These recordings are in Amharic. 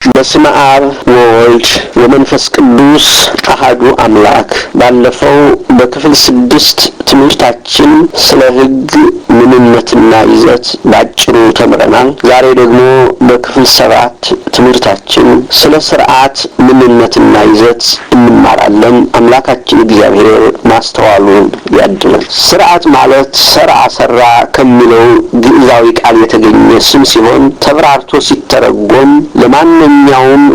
በስመ አብ ወወልድ ወመንፈስ ቅዱስ አሐዱ አምላክ። ባለፈው በክፍል 6 ትምህርታችን ስለ ሕግ ምንነትና ይዘት ባጭሩ ተምረናል። ዛሬ ደግሞ በክፍል 7 ትምህርታችን ስለ ሥርዓት ምንነትና ይዘት እንማራለን። አምላካችን እግዚአብሔር ማስተዋሉን ያድለን። ሥርዓት ማለት ሰርዓ ሰራ ከሚለው ግዕዛዊ ቃል የተገኘ ስም ሲሆን ተብራርቶ ሲተረጎም ለማንኛውም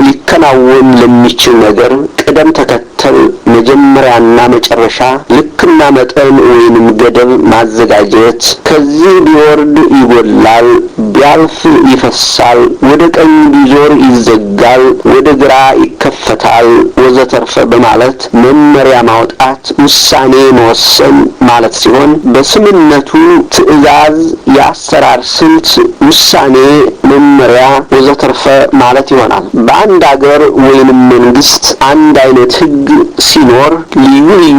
ሊከናወን ለሚችል ነገር ቅደም ተከተል መጀመሪያና መጨረሻ ልክና መጠን ወይንም ገደብ ማዘጋጀት፣ ከዚህ ቢወርድ ይጎላል፣ ቢያልፍ ይፈሳል፣ ወደ ቀኝ ቢዞር ይዘጋል፣ ወደ ግራ ይከፈታል ወዘተርፈ በማለት መመሪያ ማውጣት፣ ውሳኔ መወሰን ማለት ሲሆን በስምነቱ ትዕዛዝ፣ የአሰራር ስልት፣ ውሳኔ፣ መመሪያ ወዘተርፈ ማለት ይሆናል። በአንድ አገር ወይንም መንግስት አንድ አይነት ሕግ ሲኖር ልዩ ልዩ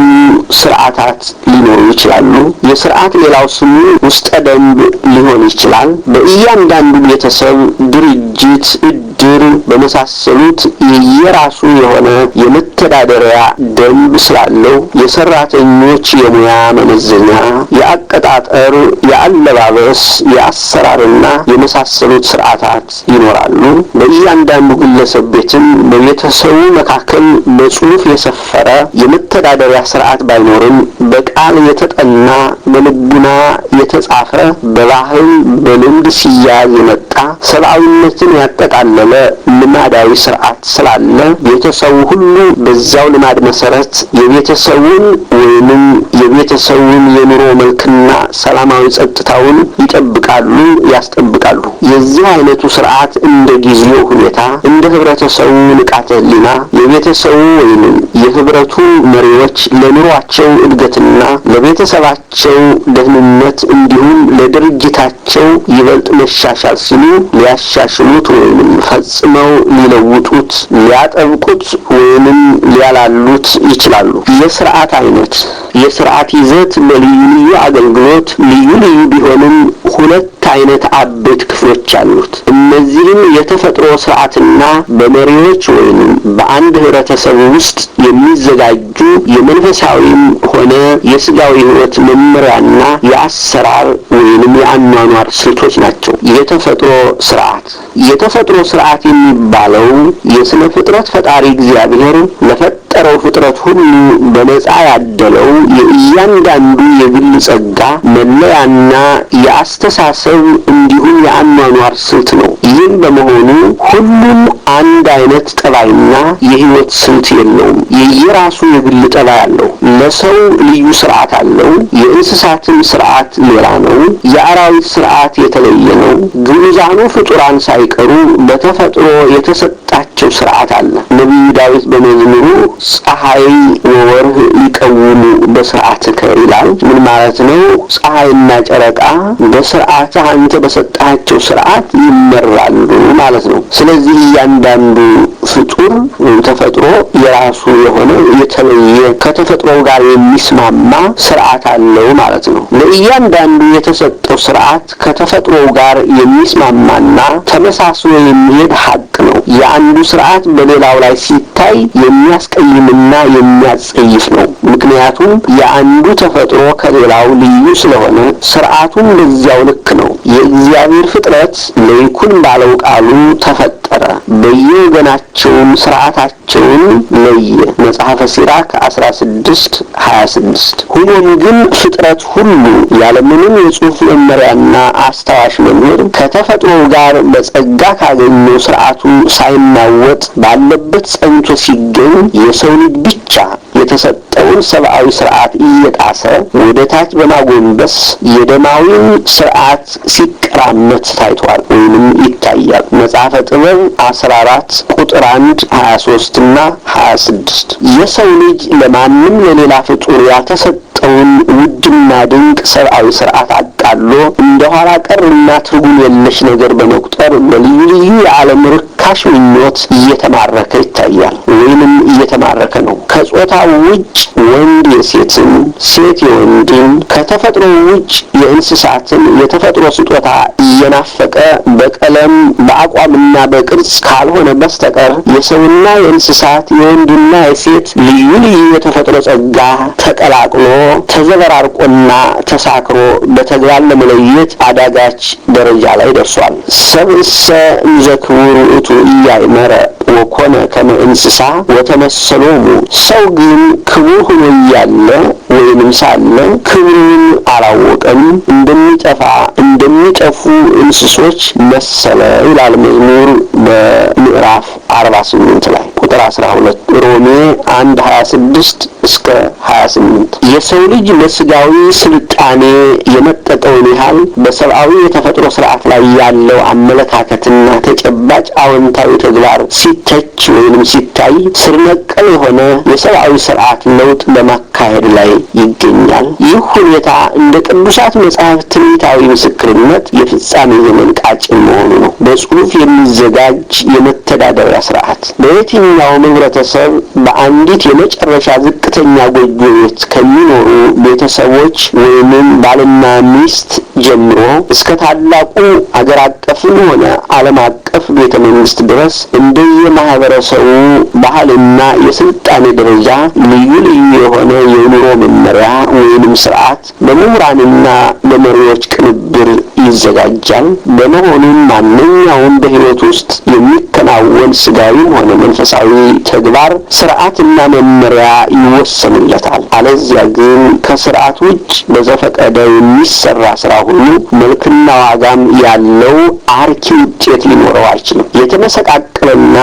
ሥርዓታት ሊኖሩ ይችላሉ። የሥርዓት ሌላው ስሙ ውስጠ ደንብ ሊሆን ይችላል። በእያንዳንዱ ቤተሰብ፣ ድርጅት፣ እድር በመሳሰሉት የየራሱ የሆነ የመተዳደሪያ ደንብ ስላለው የሰራተኞች የሙያ መመዘኛ፣ የአቀጣጠር፣ የአለባበስ፣ የአሰራርና የመሳሰሉት ሥርዓታት ይኖራሉ። በእያንዳንዱ ግለሰብ ቤትም በቤተሰቡ መካከል በጽሑፍ የሰፈረ የመተዳደሪያ ሥርዓት ባይኖርም በቃል የተጠና፣ በልቡና የተጻፈ፣ በባህል በልምድ ሲያዝ የመጣ ሰብአዊነትን ያጠቃለለ ልማዳዊ ሥርዓት ስላለ ቤተሰቡ ሁሉ በዚያው ልማድ መሰረት የቤተሰቡን ወይንም የቤተሰቡን የኑሮ መልክና ሰላማዊ ጸጥታውን ይጠብቃሉ፣ ያስጠብቃሉ። የዚህ አይነቱ ሥርዓት እንደ ጊዜው ሁኔታ፣ እንደ ህብረተሰቡ ንቃተ ህሊና የቤተሰቡ ወይንም የህብረቱ መሪዎች ለኑሯቸው እድገትና ለቤተሰባቸው ደህንነት እንዲሁም ለድርጅታቸው ይበልጥ መሻሻል ሲሉ ሊያሻሽሉት ወይንም ፈጽመው ሊለውጡት፣ ሊያጠብቁት ወይንም ሊያላሉት ይችላሉ። የሥርዓት አይነት፣ የሥርዓት ይዘት በልዩ ልዩ አገልግሎት ልዩ ልዩ ቢሆንም ሁለት አይነት አበይት ክፍሎች አሉት። እነዚህም የተፈጥሮ ሥርዓትና በመሪዎች ወይንም በአንድ ህብረተሰብ ውስጥ የሚዘጋጁ የመንፈሳዊም ሆነ የስጋዊ ህይወት መመሪያና የአሰራር ወይንም የአኗኗር ስልቶች ናቸው። የተፈጥሮ ሥርዓት የተፈጥሮ ሥርዓት የሚባለው የሥነ ፍጥረት ፈጣሪ እግዚአብሔር ለፈጠረው ፍጥረት ሁሉ በነጻ ያደለው የእያንዳንዱ የግል ጸጋ መለያና የአስተሳሰብ እንዲሁም የአኗኗር ስልት ነው። ይህም በመሆኑ ሁሉም አንድ አይነት ጠባይና የህይወት ስልት የለውም። የየራሱ የግል ጠባይ አለው። ለሰው ልዩ ሥርዓት አለው። የእንስሳትም ሥርዓት ሌላ ነው። የአራዊት ሥርዓት የተለየ ነው። ግዑዛኑ ፍጡራን ሳይቀሩ በተፈጥሮ የተሰጣቸው ሥርዓት አለ። ነቢዩ ዳዊት በመዝሙሩ ፀሐይ ወወርህ ይቀውሙ በሥርዓትከ ይላል። ምን ማለት ነው? ፀሐይና ጨረቃ በሥርዓት አንተ በሰጣቸው ሥርዓት ይመራሉ ማለት ነው። ስለዚህ እያንዳንዱ ፍጡር ተፈጥሮ የራሱ የሆነ የተለየ ከተፈጥሮው ጋር የሚስማማ ሥርዓት አለው ማለት ነው። ለእያንዳንዱ የተሰጠው ሥርዓት ከተፈጥሮው ጋር የሚስማማና ተመሳስሎ የሚሄድ ሐቅ ነው። የአንዱ ሥርዓት በሌላው ላይ ሲታይ የሚያስቀይምና የሚያጸይፍ ነው። ምክንያቱም የአንዱ ተፈጥሮ ከሌላው ልዩ ስለሆነ ሥርዓቱም በዚያው ልክ ነው። የእግዚአብሔር ፍጥረት ለይኩን ባለው ቃሉ ተፈጠረ፣ በየወገናቸውም ሥርዓታቸውን ለየ። መጽሐፈ ሲራክ 16:26። ሆኖም ግን ፍጥረት ሁሉ ያለምንም የጽሑፍ መመሪያና አስታዋሽ መምህር ከተፈጥሮው ጋር በጸጋ ካገኘው ሥርዓቱ ሳይናወጥ ባለበት ጸንቶ ሲገኝ የሰው ልጅ ብቻ የተሰጠውን ሰብአዊ ሥርዓት እየጣሰ ወደ ታች በማጎንበስ የደማዊን ሥርዓት ሲቀራመት ታይቷል ወይንም ይታያል። መጽሐፈ ጥበብ 14 ቁጥር 1 23 እና 26። የሰው ልጅ ለማንም ለሌላ ፍጡር ያልተሰጠውን ውድና ድንቅ ሰብአዊ ሥርዓት አቃሎ እንደ ኋላ ቀርና ትርጉም የለሽ ነገር በመቁጠር በልዩ ልዩ የዓለም ርካሽ ምኞት እየተማረከ ይታያል ወይንም እየተማረከ ነው። ከጾታው ውጭ ወንድ የሴትን፣ ሴት የወንድን፣ ከተፈጥሮ ውጭ የእንስሳትን የተፈጥሮ ስጦታ እየናፈቀ በቀለም በአቋምና በቅርጽ ካልሆነ በስተቀር የሰውና የእንስሳት የወንድና የሴት ልዩ ልዩ የተፈጥሮ ጸጋ ተቀላቅሎ ተዘበራርቆና ተሳክሮ በተግባር ለመለየት አዳጋች ደረጃ ላይ ደርሷል። ሰብእሰ እምዘክቡር ውእቱ ኢያእመረ ወኮነ ከመ እንስሳ ወተመሰሎሙ። ሰው ግን ክቡር ሆኖ እያለ ወይንም ሳለ ክብሩን አላወቀም፣ እንደሚጠፉ እንስሶች መሰለ ይላል መዝሙር በምዕራፍ 48 ላይ ቁጥር 12 ሮሜ 1:26 እስከ 28። የሰው ልጅ ለስጋዊ ስልጣኔ የመጠቀውን ያህል በሰብአዊ የተፈጥሮ ስርዓት ላይ ያለው አመለካከትና ተጨባጭ አዎንታዊ ተግባር ሲተች ወይንም ሲታይ ስር ነቀል የሆነ የሰብአዊ ስርዓት ለውጥ በማካሄድ ላይ ይገኛል። ይህ ሁኔታ እንደ ቅዱሳት መጻሕፍት ትንቢታዊ ምስክርነት የፍጻሜ ዘመን ቃጭል መሆኑ ነው። በጽሑፍ የሚዘጋጅ የመተዳደሪያ ስርዓት በየትኛውም ህብረተሰብ በአንዲት የመጨረሻ ዝቅተኛ ጎጆ ቤት ከሚኖሩ ቤተሰቦች ወይንም ባልና ሚስት ጀምሮ እስከ ታላቁ አገር አቀፍም ሆነ ዓለም አቀፍ ቤተ መንግስት ድረስ እንደየማህበረሰቡ ባህልና የስልጣኔ ደረጃ ልዩ ልዩ የሆነ የኑሮ መመሪያ ወይንም ስርዓት በምሁራንና በመሪዎች ቅንብር ይዘጋጃል። በመሆኑም ማንኛውም በህይወት ውስጥ የሚከናወን ስጋዊም ሆነ መንፈሳዊ ተግባር ስርዓትና መመሪያ ይወሰንለታል። አለዚያ ግን ከስርዓት ውጭ በዘፈቀደ የሚሰራ ስራ ሁሉ መልክና ዋጋም ያለው አርኪ ውጤት ሊኖረው አይችልም። የተመሰቃቀለና